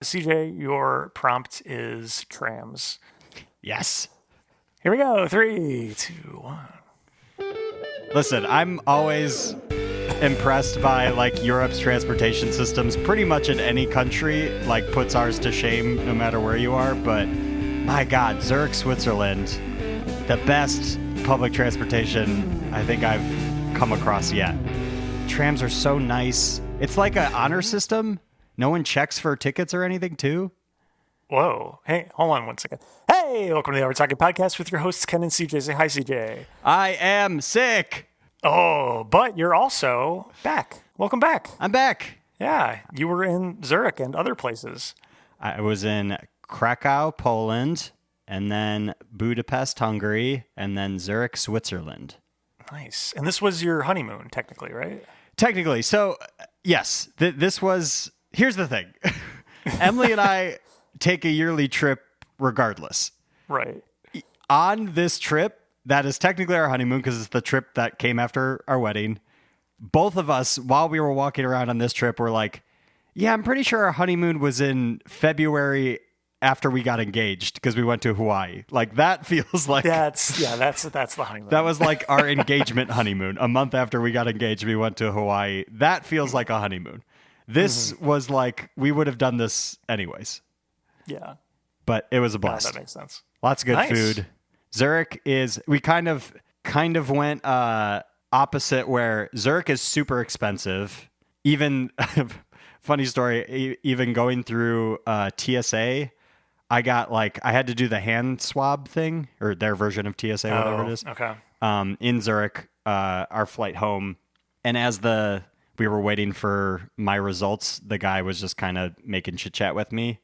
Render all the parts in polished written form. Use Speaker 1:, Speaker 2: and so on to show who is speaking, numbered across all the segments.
Speaker 1: CJ, your prompt is trams.
Speaker 2: Yes.
Speaker 1: Here we go. 3, 2, 1.
Speaker 2: Listen, I'm always impressed by like Europe's transportation systems. Pretty much in any country, like puts ours to shame no matter where you are. But my God, Zurich, Switzerland, the best public transportation I think I've come across yet. Trams are so nice. It's like an honor system. No one checks for tickets or anything too.
Speaker 1: Whoa. Hey, hold on one second. Hey, welcome to the Overtalking Podcast with your hosts, Ken and CJ. Say hi, CJ.
Speaker 2: I am sick.
Speaker 1: Oh, but you're also back. Welcome back.
Speaker 2: I'm back.
Speaker 1: Yeah, you were in Zurich and other places.
Speaker 2: I was in Krakow, Poland, and then Budapest, Hungary, and then Zurich, Switzerland.
Speaker 1: Nice. And this was your honeymoon, technically, right?
Speaker 2: Technically. So, yes, this was... Here's the thing. Emily and I take a yearly trip regardless.
Speaker 1: Right.
Speaker 2: On this trip, that is technically our honeymoon because it's the trip that came after our wedding. Both of us, while we were walking around on this trip, were like, yeah, I'm pretty sure our honeymoon was in February after we got engaged because we went to Hawaii. Like that feels like...
Speaker 1: That's the honeymoon.
Speaker 2: That was like our engagement honeymoon. A month after we got engaged, we went to Hawaii. That feels like a honeymoon. This was like, we would have done this anyways.
Speaker 1: Yeah.
Speaker 2: But it was a blast.
Speaker 1: No, that makes sense.
Speaker 2: Lots of good food. Zurich is, we kind of went opposite where Zurich is super expensive. Even, funny story, even going through TSA, I had to do the hand swab thing, or their version of TSA, whatever it is.
Speaker 1: Okay.
Speaker 2: In Zurich, our flight home. And as we were waiting for my results, the guy was just kind of making chit chat with me.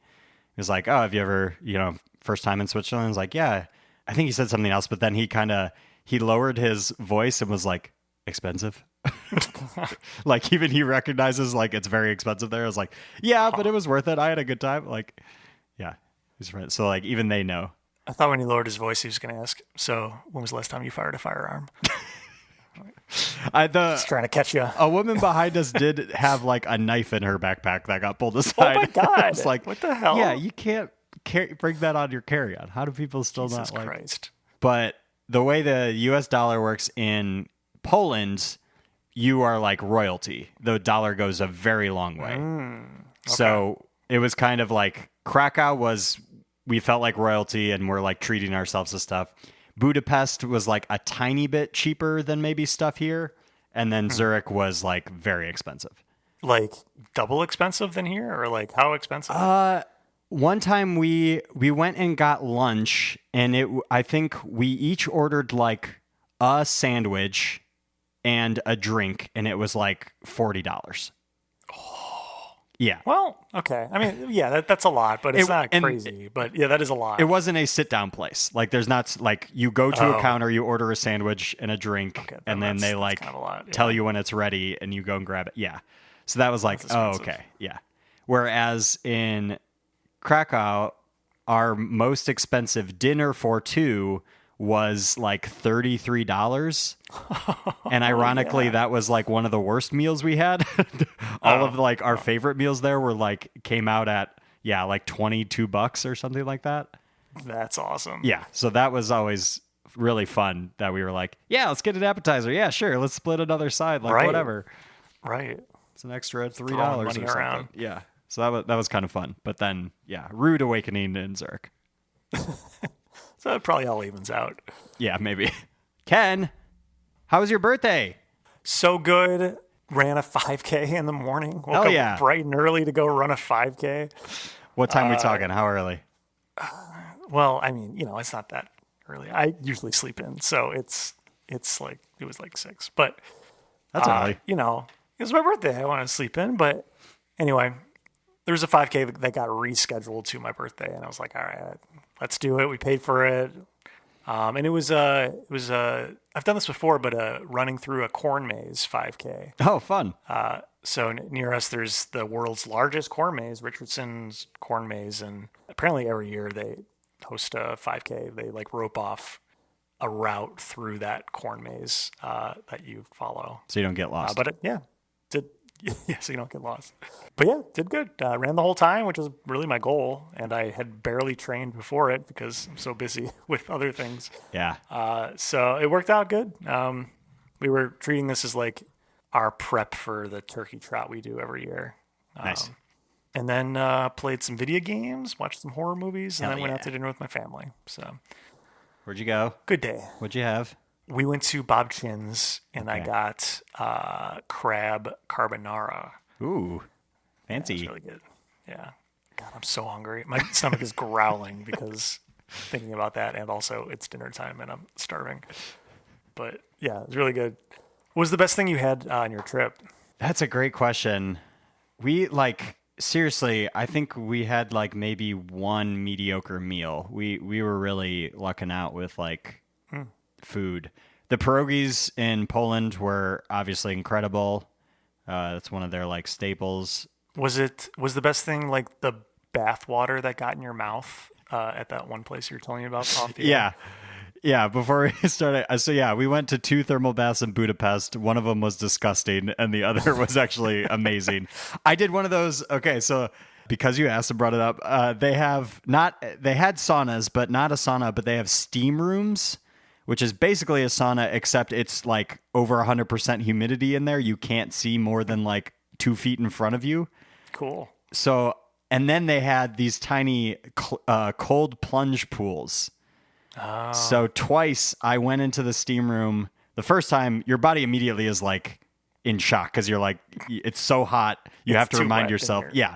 Speaker 2: He was like, oh, have you ever, first time in Switzerland? I was like, yeah. I think he said something else, but then he lowered his voice and was like, expensive. Like even he recognizes like it's very expensive there. I was like, yeah, but it was worth it. I had a good time. Like, yeah. So like even they know.
Speaker 1: I thought when he lowered his voice, he was going to ask, so when was the last time you fired a firearm? Just trying to catch you.
Speaker 2: A woman behind us did have like a knife in her backpack that got pulled aside.
Speaker 1: Oh my God.
Speaker 2: It's like,
Speaker 1: what the hell?
Speaker 2: Yeah, you can't bring that on your carry-on. How do people still
Speaker 1: Jesus
Speaker 2: not like?
Speaker 1: Christ.
Speaker 2: But the way the U.S. dollar works in Poland, you are like royalty. The dollar goes a very long way.
Speaker 1: Okay.
Speaker 2: So it was kind of like Krakow we felt like royalty and we're like treating ourselves to stuff. Budapest was like a tiny bit cheaper than maybe stuff here. And then Zurich was like very expensive.
Speaker 1: Like double expensive than here, or like how expensive?
Speaker 2: One time we went and got lunch, and I think we each ordered like a sandwich and a drink, and it was like $40. Yeah.
Speaker 1: Well, okay. I mean, yeah, that's a lot, but it's not crazy. But yeah, that is a lot.
Speaker 2: It wasn't a sit-down place. Like, there's not like you go to a counter, you order a sandwich and a drink, and then they like
Speaker 1: kind of a lot,
Speaker 2: tell you when it's ready, and you go and grab it. Yeah. So that was like, oh, okay, yeah. Whereas in Krakow, our most expensive dinner for two was like $33. And ironically, that was like one of the worst meals we had. All of like our favorite meals there were like, came out at, like $22 or something like that.
Speaker 1: That's awesome.
Speaker 2: Yeah. So that was always really fun that we were like, yeah, let's get an appetizer. Yeah, sure. Let's split another side. Like whatever.
Speaker 1: Right.
Speaker 2: It's an extra $3 or something.
Speaker 1: Around.
Speaker 2: Yeah. So that was kind of fun. But then, yeah, rude awakening in Zurich.
Speaker 1: So it probably all evens out.
Speaker 2: Yeah, maybe. Ken, how was your birthday?
Speaker 1: So good. Ran a 5K in the morning. Woke up bright and early to go run a 5K.
Speaker 2: What time are we talking? How early?
Speaker 1: Well, I mean, it's not that early. I usually sleep in, so it's like it was like 6. But
Speaker 2: that's early.
Speaker 1: It was my birthday. I wanted to sleep in, but anyway, there was a 5K that got rescheduled to my birthday, and I was like, all right, let's do it. We paid for it. And it was I've done this before, but running through a corn maze 5K.
Speaker 2: Oh, fun.
Speaker 1: So near us, there's the world's largest corn maze, Richardson's corn maze. And apparently every year they host a 5K. They like rope off a route through that corn maze that you follow.
Speaker 2: So you don't get lost.
Speaker 1: But Yeah, so you don't get lost. But yeah, did good. Ran the whole time, which was really my goal, and I had barely trained before it because I'm so busy with other things.
Speaker 2: Yeah.
Speaker 1: So it worked out good. We were treating this as like our prep for the turkey trot we do every year.
Speaker 2: Nice.
Speaker 1: And then played some video games, watched some horror movies, and
Speaker 2: Hell
Speaker 1: then went
Speaker 2: yeah.
Speaker 1: out to dinner with my family. So
Speaker 2: Where'd you go?
Speaker 1: good day.
Speaker 2: What'd you have?
Speaker 1: We went to Bob Chin's, and I
Speaker 2: Okay.
Speaker 1: got crab carbonara.
Speaker 2: Ooh,
Speaker 1: It's
Speaker 2: fancy.
Speaker 1: really good. Yeah. God, I'm so hungry. My stomach is growling because thinking about that, and also it's dinner time and I'm starving. But yeah, it's really good. What was the best thing you had on your trip?
Speaker 2: That's a great question. We seriously, I think we had like maybe one mediocre meal. We were really lucking out with like food. The pierogies in Poland were obviously incredible. That's one of their like staples.
Speaker 1: Was the best thing like the bath water that got in your mouth at that one place you were telling me about off the air?
Speaker 2: Yeah. Yeah, before we started, so yeah, we went to 2 thermal baths in Budapest. One of them was disgusting, and the other was actually amazing. I did one of those. Okay, so because you asked and brought it up, they had saunas, but not a sauna, but they have steam rooms, which is basically a sauna, except it's like over 100% humidity in there. You can't see more than like 2 feet in front of you.
Speaker 1: Cool.
Speaker 2: So, and then they had these tiny cold plunge pools. So twice I went into the steam room. The first time, your body immediately is like in shock because you're like, it's so hot. You have to
Speaker 1: too
Speaker 2: remind
Speaker 1: wet in
Speaker 2: yourself.
Speaker 1: here.
Speaker 2: Yeah.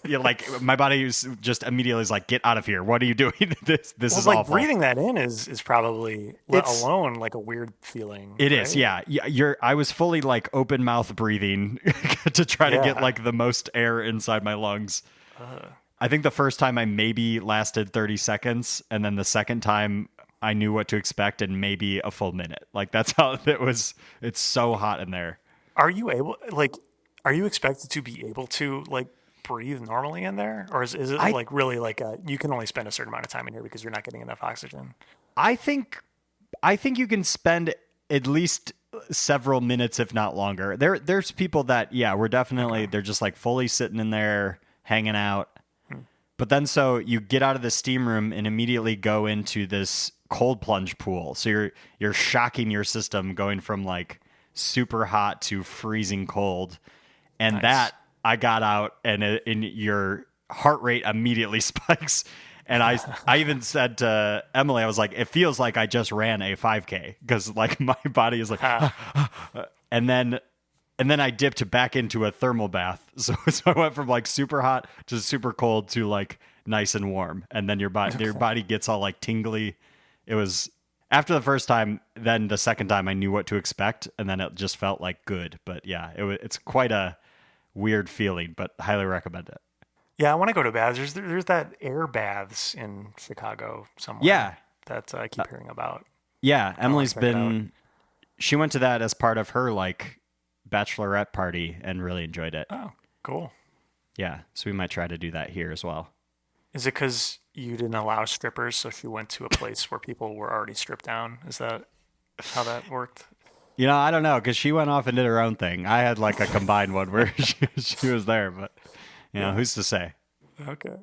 Speaker 2: You're like, my body is just immediately is like, get out of here. What are you doing? This is
Speaker 1: Like
Speaker 2: awful.
Speaker 1: breathing that in is probably, let
Speaker 2: It's-
Speaker 1: alone like a weird feeling.
Speaker 2: It is, yeah. I was fully like open mouth breathing to try to
Speaker 1: Yeah.
Speaker 2: get like the most air inside my lungs. I think the first time I maybe lasted 30 seconds, and then the second time I knew what to expect in maybe a full minute. Like that's how it was. It's so hot in there.
Speaker 1: Are you expected to be able to like breathe normally in there? Or is it like really like you can only spend a certain amount of time in here because you're not getting enough oxygen?
Speaker 2: I think you can spend at least several minutes, if not longer. There's people that, yeah, we're definitely, they're just like fully sitting in there, hanging out. But then so you get out of the steam room and immediately go into this cold plunge pool. So you're shocking your system going from like super hot to freezing cold. And
Speaker 1: Nice.
Speaker 2: that I got out and your heart rate immediately spikes. And I even said to Emily, I was like, it feels like I just ran a 5K because like my body is like, and then I dipped back into a thermal bath. So I went from like super hot to super cold to like nice and warm. And then your body gets all like tingly. It was after the first time, then the second time I knew what to expect. And then it just felt like good. But yeah, it's quite a weird feeling, but highly recommend it.
Speaker 1: Yeah, I want to go to baths. There's that air baths in Chicago somewhere.
Speaker 2: Yeah.
Speaker 1: That I keep hearing about.
Speaker 2: Yeah. Emily's
Speaker 1: check it
Speaker 2: been, she went to that as part of her like bachelorette party and really enjoyed it.
Speaker 1: Oh, cool.
Speaker 2: Yeah. So we might try to do that here as well.
Speaker 1: Is it because you didn't allow strippers, so she went to a place where people were already stripped down? Is that how that worked?
Speaker 2: You know, I don't know, because she went off and did her own thing. I had like a combined one where she was there, but you know, who's to say?
Speaker 1: Okay.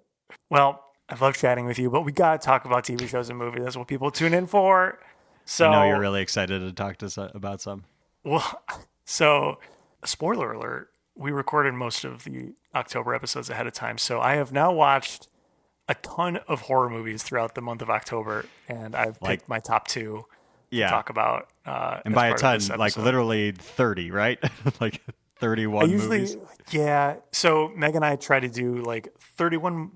Speaker 1: Well, I've loved chatting with you, but we got to talk about TV shows and movies. That's what people tune in for. So,
Speaker 2: I know you're really excited to talk to us about some.
Speaker 1: well, so spoiler alert, we recorded most of the October episodes ahead of time. So I have now watched a ton of horror movies throughout the month of October, and I've picked my top 2 to talk about.
Speaker 2: And by a ton, like literally 30, right? Like 31 movies.
Speaker 1: Yeah. So Meg and I try to do like 31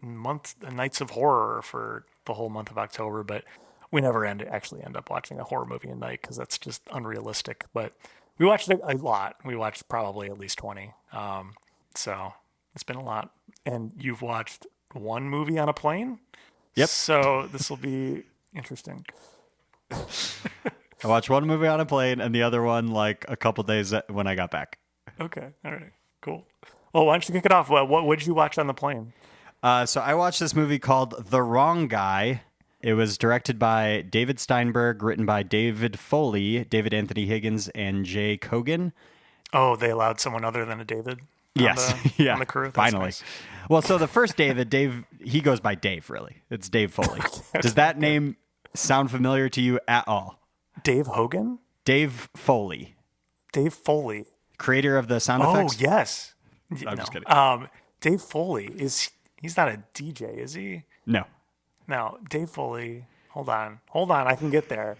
Speaker 1: nights of horror for the whole month of October, but we never actually end up watching a horror movie a night because that's just unrealistic. But we watched a lot. We watched probably at least 20. So it's been a lot. And you've watched one movie on a plane?
Speaker 2: Yep.
Speaker 1: So this will be interesting.
Speaker 2: I watched one movie on a plane and the other one like a couple days when I got back.
Speaker 1: Okay. All right. Cool. Well, why don't you kick it off? What did you watch on the plane?
Speaker 2: So I watched this movie called The Wrong Guy. It was directed by David Steinberg, written by David Foley, David Anthony Higgins, and Jay Kogan.
Speaker 1: Oh, they allowed someone other than a David
Speaker 2: Yes.
Speaker 1: on the crew? That's
Speaker 2: Finally.
Speaker 1: nice.
Speaker 2: Well, so the first Dave, he goes by Dave, really. It's Dave Foley. Does that name sound familiar to you at all?
Speaker 1: Dave Hogan?
Speaker 2: Dave Foley,
Speaker 1: Dave Foley.
Speaker 2: creator of the sound effects.
Speaker 1: Oh, yes.
Speaker 2: I'm just kidding.
Speaker 1: Dave Foley, he's not a DJ, is he?
Speaker 2: No.
Speaker 1: No, Dave Foley. Hold on, I can get there.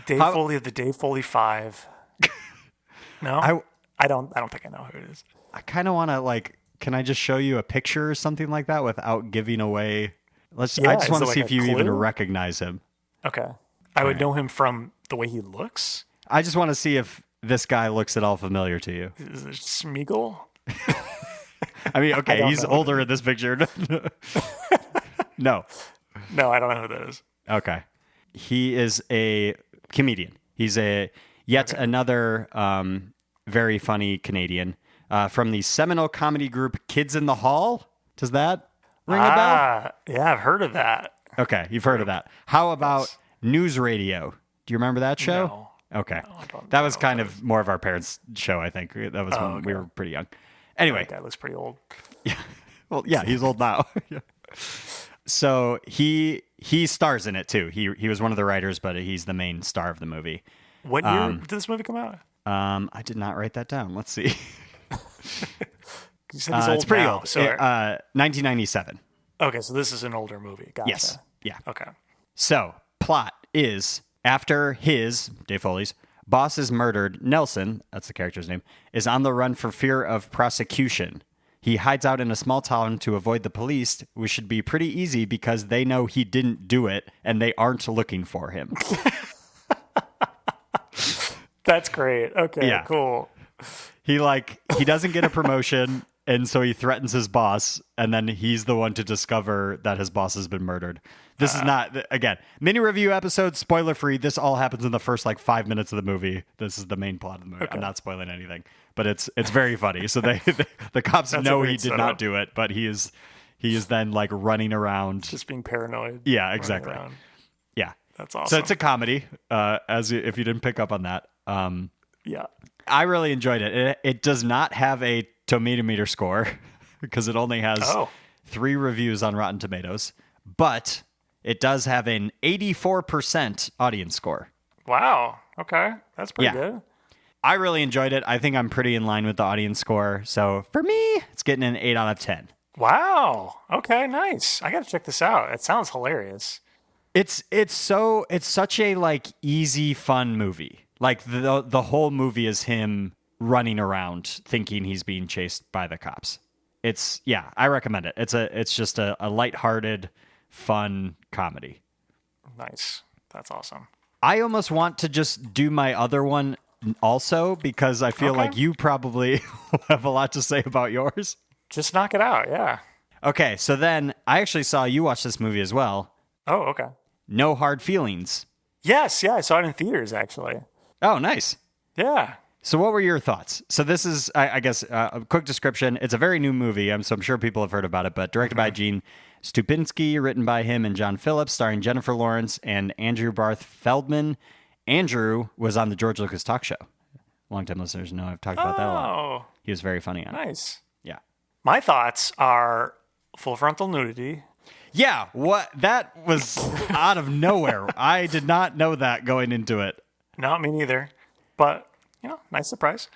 Speaker 1: Dave Foley of the Dave Foley 5. No, I don't think I know who it is.
Speaker 2: I kind of want to can I just show you a picture or something like that without giving away? I just want to see if you even recognize him.
Speaker 1: Okay. I would know him from the way he looks.
Speaker 2: I just want to see if this guy looks at all familiar to you.
Speaker 1: Is it Smeagol?
Speaker 2: I mean, okay, he's older in this picture. No.
Speaker 1: No, I don't know who that is.
Speaker 2: Okay. He is a comedian. He's another very funny Canadian from the seminal comedy group Kids in the Hall. Does that ring a bell?
Speaker 1: Yeah, I've heard of that.
Speaker 2: Okay, you've heard of that. How about News Radio? Do you remember that show?
Speaker 1: No.
Speaker 2: Okay.
Speaker 1: No, I don't
Speaker 2: that was
Speaker 1: know
Speaker 2: kind of more of our parents' show, I think. That was when we were pretty young. Anyway.
Speaker 1: That guy looks pretty old.
Speaker 2: Yeah. Well, yeah, he's old now. Yeah. So he stars in it too. He was one of the writers, but he's the main star of the movie.
Speaker 1: What year did this movie come out?
Speaker 2: I did not write that down. Let's see.
Speaker 1: You said he's old
Speaker 2: it's pretty
Speaker 1: now,
Speaker 2: old.
Speaker 1: So
Speaker 2: 1997.
Speaker 1: okay, so this is an older movie. Gotcha.
Speaker 2: Yes. Yeah.
Speaker 1: Okay.
Speaker 2: So plot is after Dave Foley's boss is murdered, Nelson, that's the character's name, is on the run for fear of prosecution. He hides out in a small town to avoid the police, which should be pretty easy because they know he didn't do it and they aren't looking for him.
Speaker 1: That's great. Okay,
Speaker 2: Yeah.
Speaker 1: cool.
Speaker 2: He doesn't get a promotion, and so he threatens his boss, and then he's the one to discover that his boss has been murdered. This is not, again, mini review episode, spoiler free. This all happens in the first 5 minutes of the movie. This is the main plot of the movie.
Speaker 1: Okay.
Speaker 2: I'm not spoiling anything, but it's very funny. So the cops know he did not do it, but he is then running around,
Speaker 1: Just being paranoid.
Speaker 2: Yeah, exactly. Yeah,
Speaker 1: That's awesome.
Speaker 2: so it's a comedy. If you didn't pick up on that.
Speaker 1: Yeah.
Speaker 2: I really enjoyed it. It does not have a tomato meter score because it only has 3 reviews on Rotten Tomatoes, but it does have an 84% audience score.
Speaker 1: Wow. Okay. That's pretty good.
Speaker 2: I really enjoyed it. I think I'm pretty in line with the audience score. So for me, it's getting an 8 out of 10.
Speaker 1: Wow. Okay, nice. I got to check this out. It sounds hilarious.
Speaker 2: It's such a easy, fun movie. The whole movie is him running around thinking he's being chased by the cops. I recommend it. It's just a lighthearted, fun comedy.
Speaker 1: Nice. That's awesome.
Speaker 2: I almost want to just do my other one also because I feel like you probably have a lot to say about yours.
Speaker 1: Just knock it out. Yeah.
Speaker 2: Okay, so then I actually saw you watch this movie as well.
Speaker 1: Oh, okay.
Speaker 2: No Hard Feelings.
Speaker 1: Yes. Yeah. I saw it in theaters, actually.
Speaker 2: Oh, nice.
Speaker 1: Yeah.
Speaker 2: So what were your thoughts? So this is, I guess, a quick description. It's a very new movie, so I'm sure people have heard about it, but directed by Gene Stupinski, written by him and John Phillips, starring Jennifer Lawrence and Andrew Barth Feldman. Andrew was on the George Lucas Talk Show. Longtime listeners know I've talked about that a lot. He was very funny on it.
Speaker 1: Nice.
Speaker 2: Yeah.
Speaker 1: My thoughts are full frontal nudity.
Speaker 2: Yeah, that was out of nowhere. I did not know that going into it.
Speaker 1: No, me neither. But, nice surprise.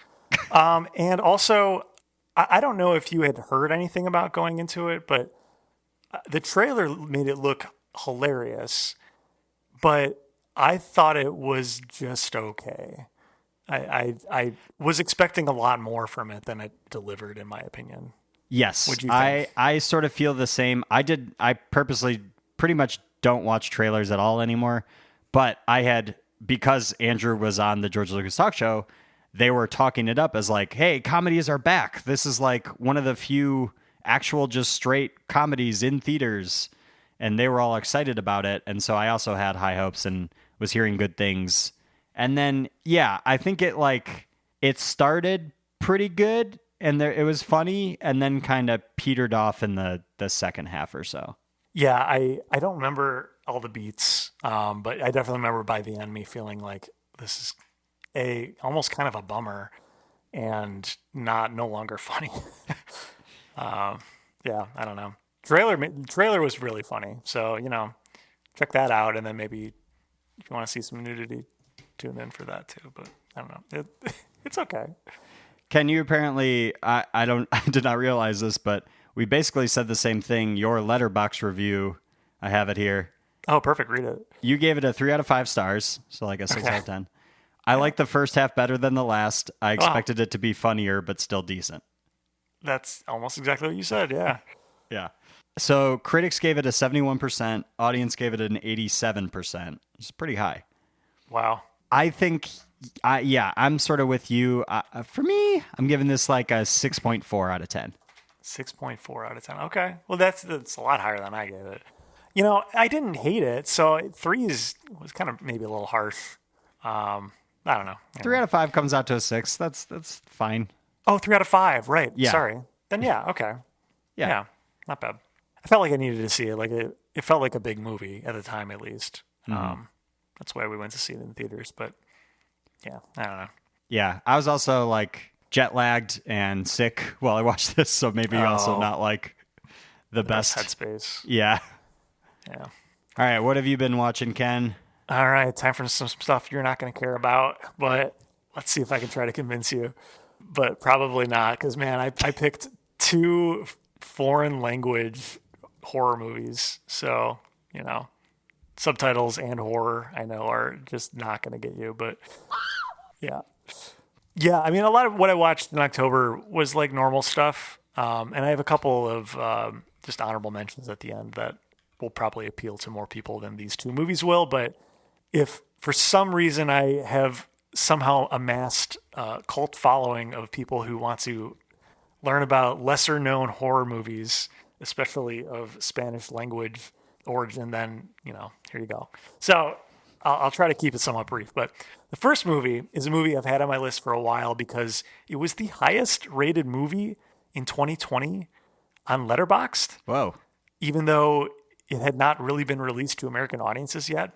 Speaker 1: And also, I don't know if you had heard anything about going into it, but the trailer made it look hilarious. But I thought it was just okay. I was expecting a lot more from it than it delivered, in my opinion.
Speaker 2: Yes,
Speaker 1: What'd you think?
Speaker 2: I sort of feel the same. I purposely pretty much don't watch trailers at all anymore, but because Andrew was on the George Lucas Talk Show, they were talking it up as hey, comedies are back. This is one of the few actual just straight comedies in theaters, and they were all excited about it. And so I also had high hopes and was hearing good things. And then, I think it started pretty good and it was funny and then kind of petered off in the second half or so.
Speaker 1: Yeah, I don't remember all the beats, but I definitely remember by the end me feeling like this is almost kind of a bummer. and no longer funny. Yeah, I don't know. Trailer was really funny, so check that out, and then maybe if you want to see some nudity, tune in for that too. But I don't know, it's okay.
Speaker 2: Ken, you apparently, I don't, I did not realize this, but we basically said the same thing. Your Letterbox review, I have it here.
Speaker 1: Oh, perfect. Read it.
Speaker 2: You gave it a 3 out of 5 stars, so like a 6 out of 10. I like the first half better than the last. I expected it to be funnier, but still decent.
Speaker 1: That's almost exactly what you said. Yeah.
Speaker 2: Yeah. So critics gave it a 71%. Audience gave it an 87%. It's pretty high.
Speaker 1: Wow.
Speaker 2: I think, I'm sort of with you. For me, I'm giving this like a 6.4 out of 10.
Speaker 1: 6.4 out of 10. Okay. Well, that's a lot higher than I gave it. I didn't hate it, so 3 was kind of maybe a little harsh. I don't know.
Speaker 2: 3 out of 5 comes out to a 6. That's fine.
Speaker 1: Oh, 3 out of 5. Right.
Speaker 2: Yeah.
Speaker 1: Sorry. Then yeah. Okay.
Speaker 2: Yeah.
Speaker 1: Not bad. I felt like I needed to see it. Like it felt like a big movie at the time, at least. That's why we went to see it in theaters. But yeah, I don't know.
Speaker 2: Yeah. I was also like jet lagged and sick while I watched this, so maybe also not like the best
Speaker 1: headspace.
Speaker 2: Yeah.
Speaker 1: Yeah.
Speaker 2: All right. What have you been watching, Ken?
Speaker 1: All right. Time for some stuff you're not going to care about, but let's see if I can try to convince you. But probably not, because, man, I picked 2 foreign language horror movies. So, subtitles and horror, I know, are just not going to get you. But, yeah. Yeah, I mean, a lot of what I watched in October was like normal stuff. And I have a couple of just honorable mentions at the end that will probably appeal to more people than these 2 movies will. But if for some reason I have somehow amassed a cult following of people who want to learn about lesser known horror movies, especially of Spanish language origin, then, here you go. So I'll try to keep it somewhat brief. But the first movie is a movie I've had on my list for a while because it was the highest rated movie in 2020 on Letterboxd.
Speaker 2: Whoa.
Speaker 1: Even though it had not really been released to American audiences yet.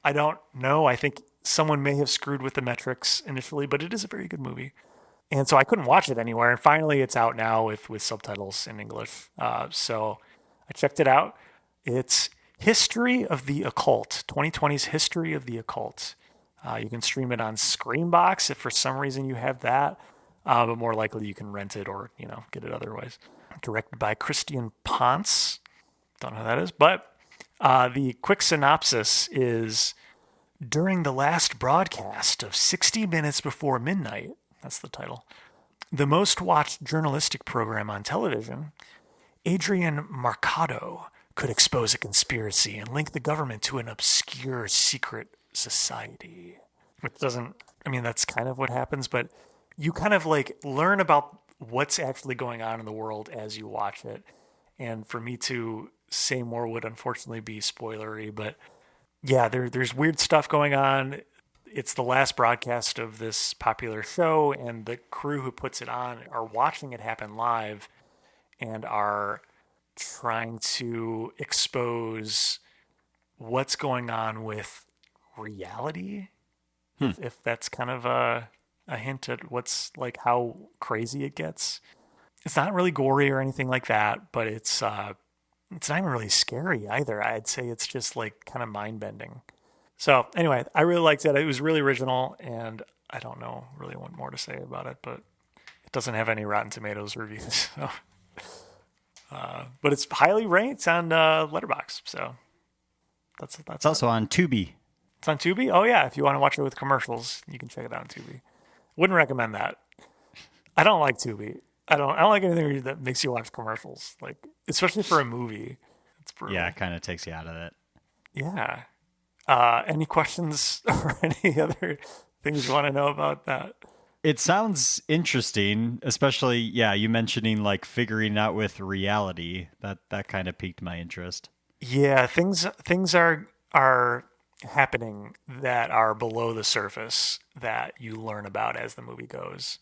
Speaker 1: I don't know. I think someone may have screwed with the metrics initially, but it is a very good movie. And so I couldn't watch it anywhere. And finally, it's out now with subtitles in English. So I checked it out. It's History of the Occult, 2020's History of the Occult. You can stream it on Screambox if for some reason you have that. But more likely you can rent it or, get it otherwise. Directed by Christian Ponce. Don't know who that is. But the quick synopsis is, during the last broadcast of 60 Minutes Before Midnight, that's the title, the most watched journalistic program on television, Adrian Marcado could expose a conspiracy and link the government to an obscure secret society. Which that's kind of what happens, but you kind of like learn about what's actually going on in the world as you watch it. And for me to say more would unfortunately be spoilery, but yeah, there's weird stuff going on. It's the last broadcast of this popular show, and the crew who puts it on are watching it happen live and are trying to expose what's going on with reality. If that's kind of a hint at what's like how crazy it gets. It's not really gory or anything like that, but it's not even really scary either. I'd say it's just like kind of mind bending. So anyway, I really liked it. It was really original, and I don't know really what more to say about it, but it doesn't have any Rotten Tomatoes reviews. So. But it's highly ranked on Letterboxd. So that's
Speaker 2: It's also on Tubi.
Speaker 1: It's on Tubi? Oh yeah, if you want to watch it with commercials, you can check it out on Tubi. Wouldn't recommend that. I don't like Tubi. I don't like anything that makes you watch commercials, like especially for a movie. It's brutal.
Speaker 2: Yeah, it kind of takes you out of it.
Speaker 1: Yeah. Any questions or any other things you want to know about that?
Speaker 2: It sounds interesting, especially you mentioning like figuring out with reality. That kind of piqued my interest.
Speaker 1: Yeah, things are happening that are below the surface that you learn about as the movie goes.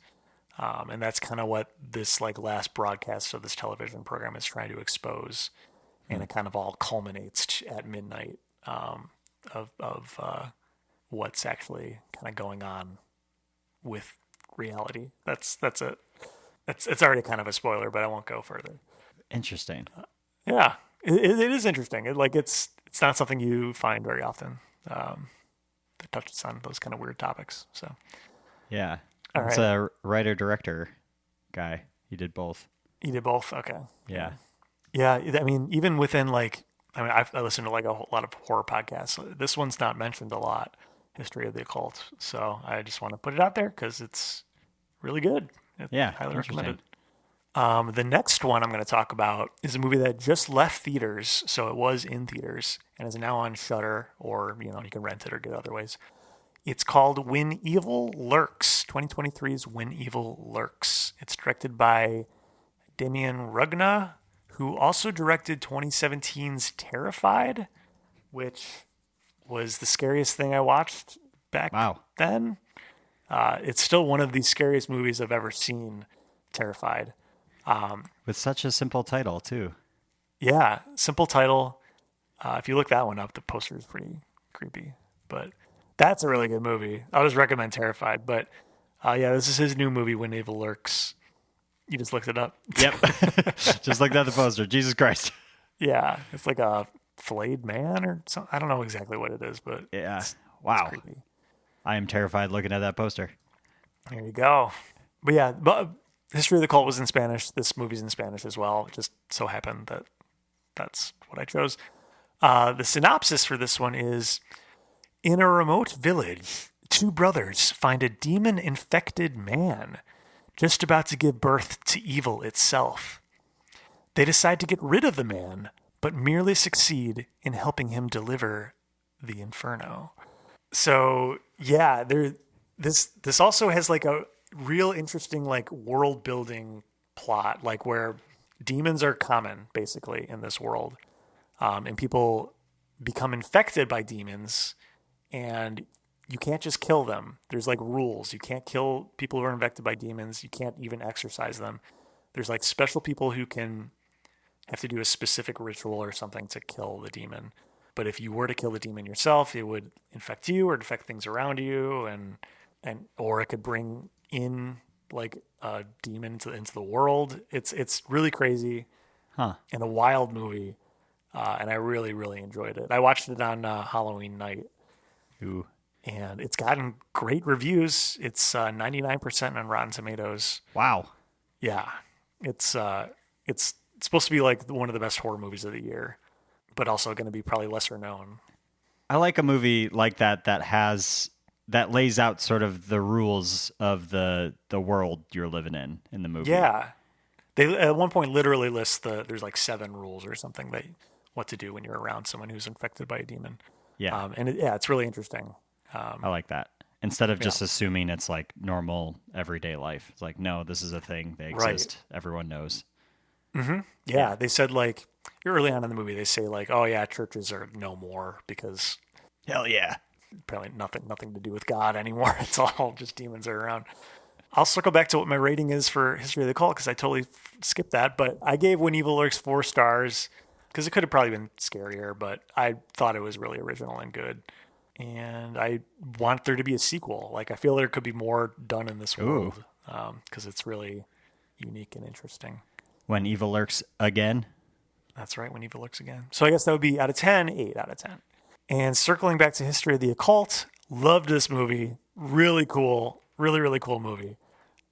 Speaker 1: And that's kind of what this like last broadcast of this television program is trying to expose. And it kind of all culminates at midnight of what's actually kind of going on with reality. That's it. It's already kind of a spoiler, but I won't go further.
Speaker 2: Interesting.
Speaker 1: Yeah, it is interesting. It's not something you find very often. That touches on those kind of weird topics. So
Speaker 2: Yeah.
Speaker 1: All
Speaker 2: It's
Speaker 1: right.
Speaker 2: a writer-director guy. He did both.
Speaker 1: You did both. Okay.
Speaker 2: Yeah.
Speaker 1: Yeah. I mean, even within I listen to like a whole lot of horror podcasts. This one's not mentioned a lot. History of the Occult. So I just want to put it out there because it's really good.
Speaker 2: Yeah.
Speaker 1: Highly recommend
Speaker 2: Interesting.
Speaker 1: it. The next one I'm going to talk about is a movie that just left theaters, so it was in theaters and is now on Shudder, or you can rent it or get it other ways. It's called When Evil Lurks. 2023's When Evil Lurks. It's directed by Damien Rugna, who also directed 2017's Terrified, which was the scariest thing I watched back then. It's still one of the scariest movies I've ever seen. Terrified.
Speaker 2: With such a simple title, too.
Speaker 1: Yeah, simple title. If you look that one up, the poster is pretty creepy. But that's a really good movie. I'll just recommend Terrified. But yeah, this is his new movie, When Evil Lurks. You just looked it up.
Speaker 2: Yep. Just looked at the poster. Jesus Christ.
Speaker 1: Yeah, it's like a flayed man or something. I don't know exactly what it is, but
Speaker 2: Yeah.
Speaker 1: it's creepy.
Speaker 2: I am terrified looking at that poster.
Speaker 1: There you go. But yeah, History of the Cult was in Spanish. This movie's in Spanish as well. It just so happened that that's what I chose. The synopsis for this one is: in a remote village, two brothers find a demon-infected man just about to give birth to evil itself. They decide to get rid of the man, but merely succeed in helping him deliver the inferno. So yeah, this also has like a real interesting like world building plot, like where demons are common basically in this world, and people become infected by demons, and you can't just kill them. There's like rules. You can't kill people who are infected by demons. You can't even exorcise them. There's like special people who can have to do a specific ritual or something to kill the demon. But if you were to kill the demon yourself, it would infect you or infect things around you, and or it could bring in like a demon into the world. It's really crazy, and a wild movie, and I really really enjoyed it. I watched it on Halloween night.
Speaker 2: Ooh.
Speaker 1: And it's gotten great reviews. It's 99% on Rotten Tomatoes.
Speaker 2: Wow.
Speaker 1: Yeah, it's supposed to be like one of the best horror movies of the year, but also going to be probably lesser known.
Speaker 2: I like a movie like that that lays out sort of the rules of the world you're living in the movie.
Speaker 1: Yeah, they at one point literally list there's like 7 rules or something that what to do when you're around someone who's infected by a demon.
Speaker 2: Yeah.
Speaker 1: It's really interesting.
Speaker 2: I like that. Instead of just assuming it's like normal everyday life. It's like, no, this is a thing. They exist. Right. Everyone knows.
Speaker 1: Mm-hmm. Yeah, they said like early on in the movie, they say like, oh yeah, churches are no more because
Speaker 2: hell yeah,
Speaker 1: apparently nothing to do with God anymore. It's all just demons are around. I'll circle back to what my rating is for History of the Cult because I totally skipped that. But I gave When Evil Lurks 4 stars because it could have probably been scarier, but I thought it was really original and good. And I want there to be a sequel. Like I feel there could be more done in this world because it's really unique and interesting.
Speaker 2: When Evil Lurks Again.
Speaker 1: That's right, When Evil Lurks Again. So I guess that would be out of 10, 8 out of 10. And circling back to History of the Occult, loved this movie. Really cool. Really, really cool movie.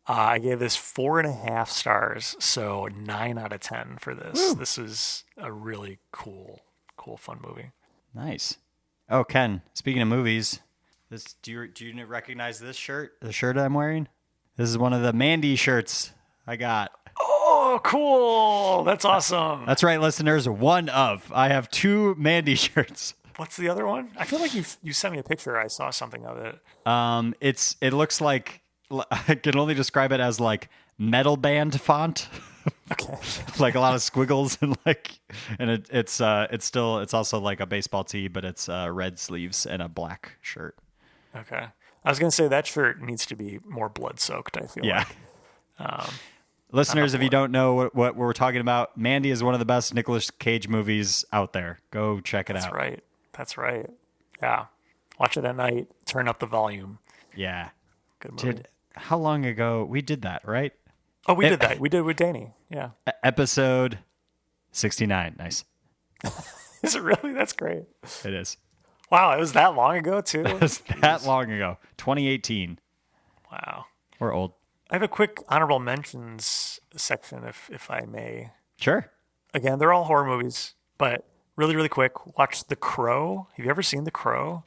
Speaker 1: I gave this 4.5 stars, so 9 out of 10 for this. Woo. This is a really cool, fun movie.
Speaker 2: Nice. Oh, Ken, speaking of movies, do you recognize this shirt? The shirt I'm wearing? This is one of the Mandy shirts I got.
Speaker 1: Oh, cool. That's awesome.
Speaker 2: That's right, listeners. One of. I have 2 Mandy shirts.
Speaker 1: What's the other one? I feel like you sent me a picture. I saw something of it.
Speaker 2: It looks like, I can only describe it as like metal band font.
Speaker 1: Okay.
Speaker 2: Like a lot of squiggles and it's also like a baseball tee, but it's red sleeves and a black shirt.
Speaker 1: Okay. I was gonna say that shirt needs to be more blood soaked. I feel like.
Speaker 2: Listeners, if you don't know what we're talking about, Mandy is one of the best Nicolas Cage movies out there. Go check it out.
Speaker 1: That's right. Yeah. Watch it at night. Turn up the volume.
Speaker 2: Yeah.
Speaker 1: Good movie.
Speaker 2: how long ago we did that, right?
Speaker 1: Oh, we did that. We did with Danny. Yeah.
Speaker 2: Episode 69. Nice.
Speaker 1: Is it really? That's great.
Speaker 2: It is.
Speaker 1: Wow, it was that long ago too.
Speaker 2: It was that long ago. 2018.
Speaker 1: Wow.
Speaker 2: We're old.
Speaker 1: I have a quick honorable mentions section, if I may.
Speaker 2: Sure.
Speaker 1: Again, they're all horror movies, but really, really quick. Watch The Crow. Have you ever seen The Crow?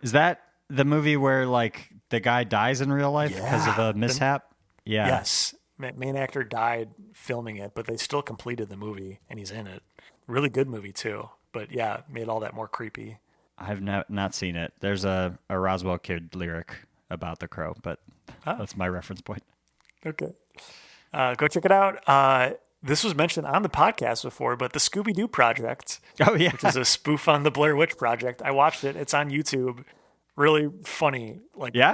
Speaker 2: Is that the movie where like the guy dies in real life because of a mishap? Yeah.
Speaker 1: Yes. Main actor died filming it, but they still completed the movie, and he's in it. Really good movie too. But yeah, made all that more creepy.
Speaker 2: I've not seen it. There's a Roswell Kid lyric about The Crow, but that's my reference point.
Speaker 1: Okay. Go check it out. This was mentioned on the podcast before, but the Scooby-Doo Project,
Speaker 2: Oh, yeah.
Speaker 1: which is a spoof on the Blair Witch Project. I watched it. It's on YouTube. Really funny.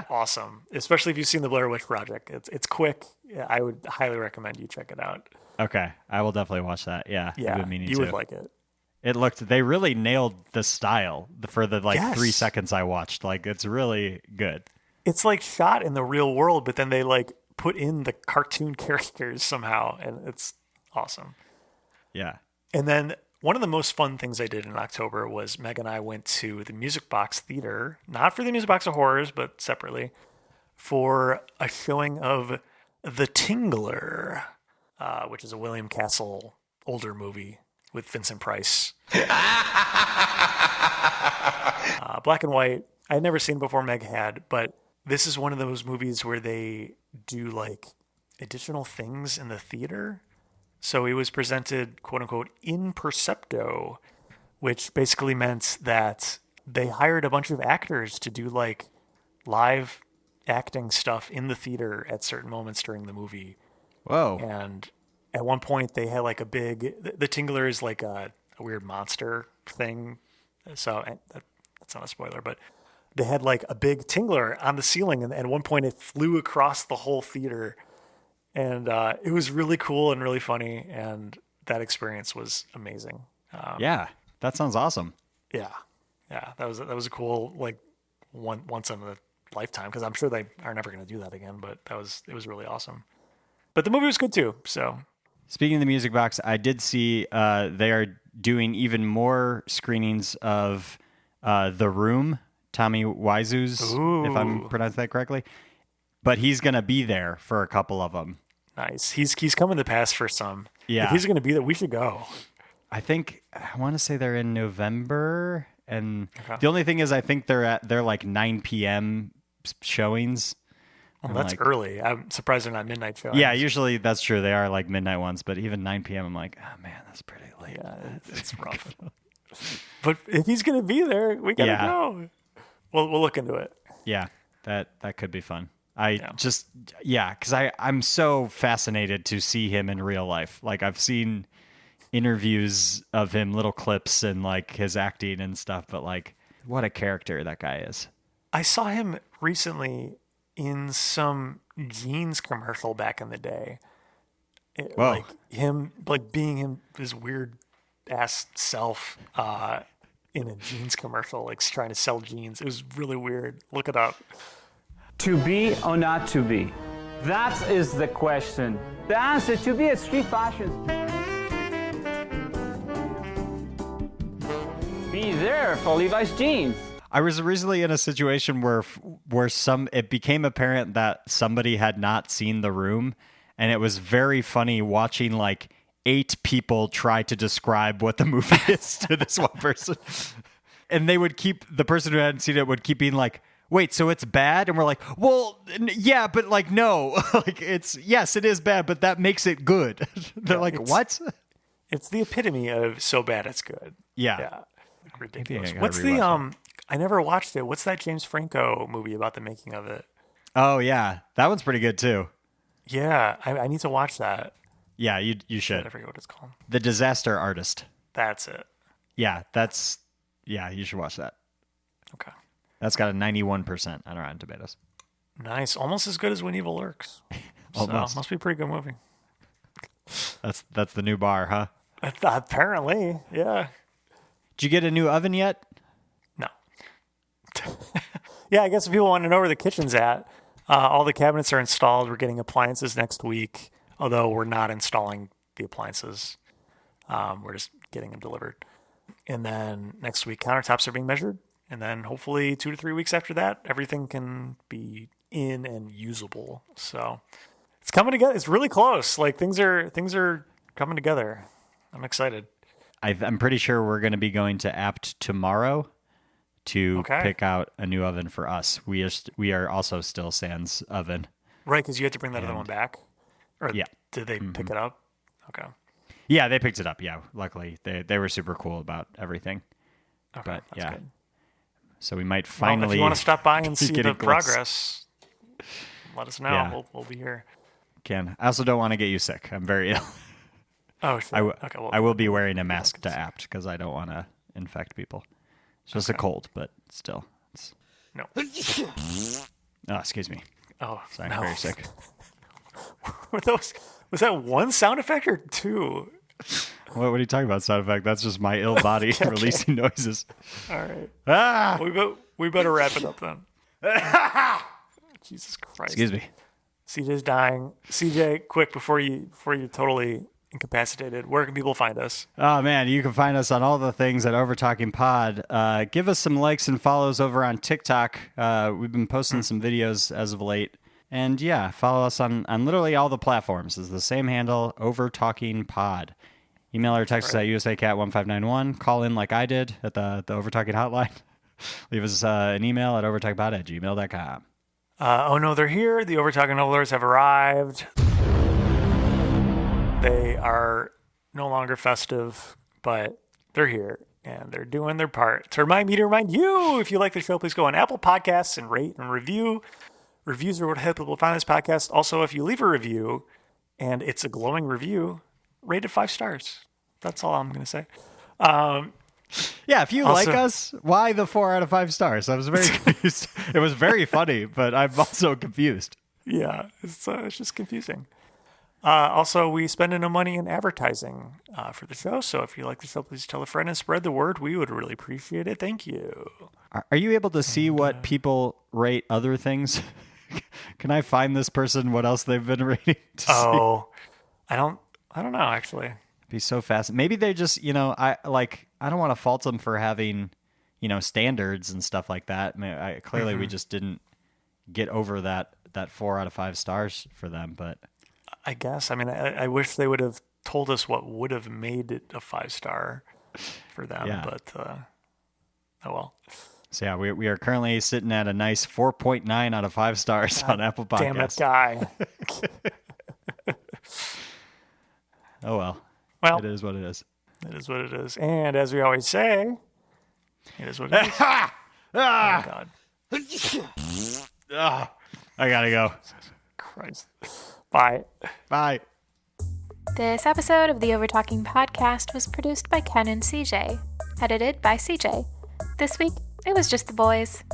Speaker 1: Awesome. Especially if you've seen the Blair Witch Project. It's quick. Yeah, I would highly recommend you check it out.
Speaker 2: Okay. I will definitely watch that. Yeah.
Speaker 1: Yeah, you would like it.
Speaker 2: They really nailed the style for the
Speaker 1: Yes.
Speaker 2: 3 seconds I watched. Like, it's really good.
Speaker 1: It's like shot in the real world, but then they like put in the cartoon characters somehow, and it's awesome.
Speaker 2: Yeah.
Speaker 1: And then one of the most fun things I did in October was Meg and I went to the Music Box Theater, not for the Music Box of Horrors, but separately, for a showing of The Tingler, which is a William Castle older movie with Vincent Price. Black and white. I had never seen it before, Meg had, but this is one of those movies where they do like additional things in the theater. So it was presented, quote unquote, in percepto, which basically meant that they hired a bunch of actors to do like live acting stuff in the theater at certain moments during the movie.
Speaker 2: Whoa.
Speaker 1: And at one point they had like the Tingler is like a weird monster thing. So that's not a spoiler, but they had like a big Tingler on the ceiling. And at one point it flew across the whole theater. And it was really cool and really funny. And that experience was amazing.
Speaker 2: Yeah. That sounds awesome.
Speaker 1: Yeah. Yeah. That was a cool, like once in a lifetime. Cause I'm sure they are never going to do that again, but it was really awesome. But the movie was good too. So
Speaker 2: speaking of the Music Box, I did see they are doing even more screenings of The Room, Tommy Wiseau's, if I'm pronouncing that correctly. But he's going to be there for a couple of them.
Speaker 1: Nice. He's coming to pass for some.
Speaker 2: Yeah.
Speaker 1: If he's going to be there, we should go.
Speaker 2: I want to say they're in November. And the only thing is, I think they're like 9 p.m. showings.
Speaker 1: Well, that's early. I'm surprised they're not midnight showings.
Speaker 2: Yeah, usually that's true. They are like midnight ones, but even 9 p.m. I'm like, oh man, that's pretty late.
Speaker 1: Yeah, it's rough. But if he's going to be there, we got to go. We'll look into it.
Speaker 2: Yeah, that could be fun. Because I'm so fascinated to see him in real life. Like I've seen interviews of him, little clips and like his acting and stuff, but like what a character that guy is.
Speaker 1: I saw him recently in some jeans commercial back in the day. Like him, like being him, his weird ass self in a jeans commercial, like trying to sell jeans. It was really weird. Look it up.
Speaker 3: To be or not to be? That is the question. The answer to be at street fashion. Be there for Levi's jeans.
Speaker 2: I was recently in a situation where it became apparent that somebody had not seen The Room, and it was very funny watching like 8 people try to describe what the movie is to this one person. And the person who hadn't seen it would keep being like, wait, so it's bad? And we're like, well, yeah, but like, no, like yes, it is bad, but that makes it good. They're like, what?
Speaker 1: It's the epitome of so bad it's good.
Speaker 2: Yeah.
Speaker 1: Yeah. Like, ridiculous.
Speaker 2: What's the,
Speaker 1: I never watched it. What's that James Franco movie about the making of it?
Speaker 2: Oh yeah. That one's pretty good too.
Speaker 1: Yeah. I need to watch that.
Speaker 2: Yeah, you should.
Speaker 1: I forget what it's called.
Speaker 2: The Disaster Artist.
Speaker 1: That's it.
Speaker 2: Yeah, you should watch that.
Speaker 1: Okay.
Speaker 2: That's got a 91% on Rotten Tomatoes.
Speaker 1: Nice. Almost as good as When Evil Lurks.
Speaker 2: Almost.
Speaker 1: Must be a pretty good movie.
Speaker 2: That's the new bar, huh?
Speaker 1: Apparently, yeah.
Speaker 2: Did you get a new oven yet?
Speaker 1: No. Yeah, I guess if people want to know where the kitchen's at, All the cabinets are installed. We're getting appliances next week, although we're not installing the appliances. We're just getting them delivered. And then next week, countertops are being measured. And then hopefully 2 to 3 weeks after that, everything can be in and usable. So it's coming together. It's really close. Like things are coming together. I'm excited.
Speaker 2: I'm pretty sure we're going to be going to Apt tomorrow to pick out a new oven for us. We are also still sans oven.
Speaker 1: Right, because you had to bring that other one back? Or
Speaker 2: yeah.
Speaker 1: Did they pick it up? Okay.
Speaker 2: Yeah, they picked it up. Yeah, luckily. They were super cool about everything.
Speaker 1: Okay,
Speaker 2: but
Speaker 1: that's good.
Speaker 2: So we might finally...
Speaker 1: Well, if you want to stop by and see the
Speaker 2: close.
Speaker 1: progress, let us know.
Speaker 2: Yeah.
Speaker 1: We'll be here.
Speaker 2: Can. I also don't want to get you sick. I'm very ill.
Speaker 1: Oh, sure.
Speaker 2: I will be wearing a mask to Apt because I don't want to infect people. It's just a cold, but still.
Speaker 1: No.
Speaker 2: Oh, excuse me.
Speaker 1: Oh,
Speaker 2: sorry.
Speaker 1: no.
Speaker 2: I'm very sick.
Speaker 1: Was that one sound effect or two?
Speaker 2: What are you talking about, sound effect? That's just my ill body releasing noises.
Speaker 1: All right.
Speaker 2: Ah!
Speaker 1: We better wrap it up then. Jesus Christ.
Speaker 2: Excuse me.
Speaker 1: CJ's dying. CJ, quick, before you're totally incapacitated, where can people find us?
Speaker 2: Oh, man, you can find us on all the things at Overtalking Pod. Give us some likes and follows over on TikTok. We've been posting some videos as of late. And yeah, follow us on literally all the platforms. It's the same handle, Overtalking Pod. Email or text us at USACat1591. Call in like I did at the Overtalking hotline. Leave us an email at overtalkpod@gmail.com.
Speaker 1: Oh no, they're here. The Overtalking Overlords have arrived. They are no longer festive, but they're here and they're doing their part. To remind you, if you like the show, please go on Apple Podcasts and rate and review. Reviews are what help people find this podcast. Also, if you leave a review and it's a glowing review, rate it 5 stars. That's all I'm going to say.
Speaker 2: Yeah, if you like us, why the 4 out of 5 stars? I was very confused. It was very funny, but I'm also confused.
Speaker 1: Yeah, it's just confusing. Also, we spend no money in advertising for the show. So if you like the show, please tell a friend and spread the word. We would really appreciate it. Thank you.
Speaker 2: Are you able to see what people rate other things? Can I find this person what else they've been rating?
Speaker 1: I don't know actually.
Speaker 2: It'd be so fast. Maybe they just, I don't want to fault them for having, standards and stuff like that. I mean, clearly we just didn't get over that 4 out of 5 stars for them, but
Speaker 1: I guess. I mean, I wish they would have told us what would have made it a 5-star for them, but oh well.
Speaker 2: So yeah, we are currently sitting at a nice 4.9 out of 5 stars on Apple Podcasts.
Speaker 1: Damn it, guy.
Speaker 2: Oh well.
Speaker 1: Well,
Speaker 2: it is what it is.
Speaker 1: It is what it is. And as we always say, it is what it is. Oh, God.
Speaker 2: I gotta go.
Speaker 1: Christ. Bye.
Speaker 2: Bye.
Speaker 4: This episode of the Overtalking Podcast was produced by Ken and CJ. Edited by CJ. This week, it was just the boys.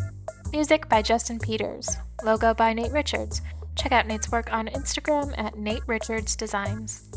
Speaker 4: Music by Justin Peters. Logo by Nate Richards. Check out Nate's work on Instagram at Nate Richards Designs.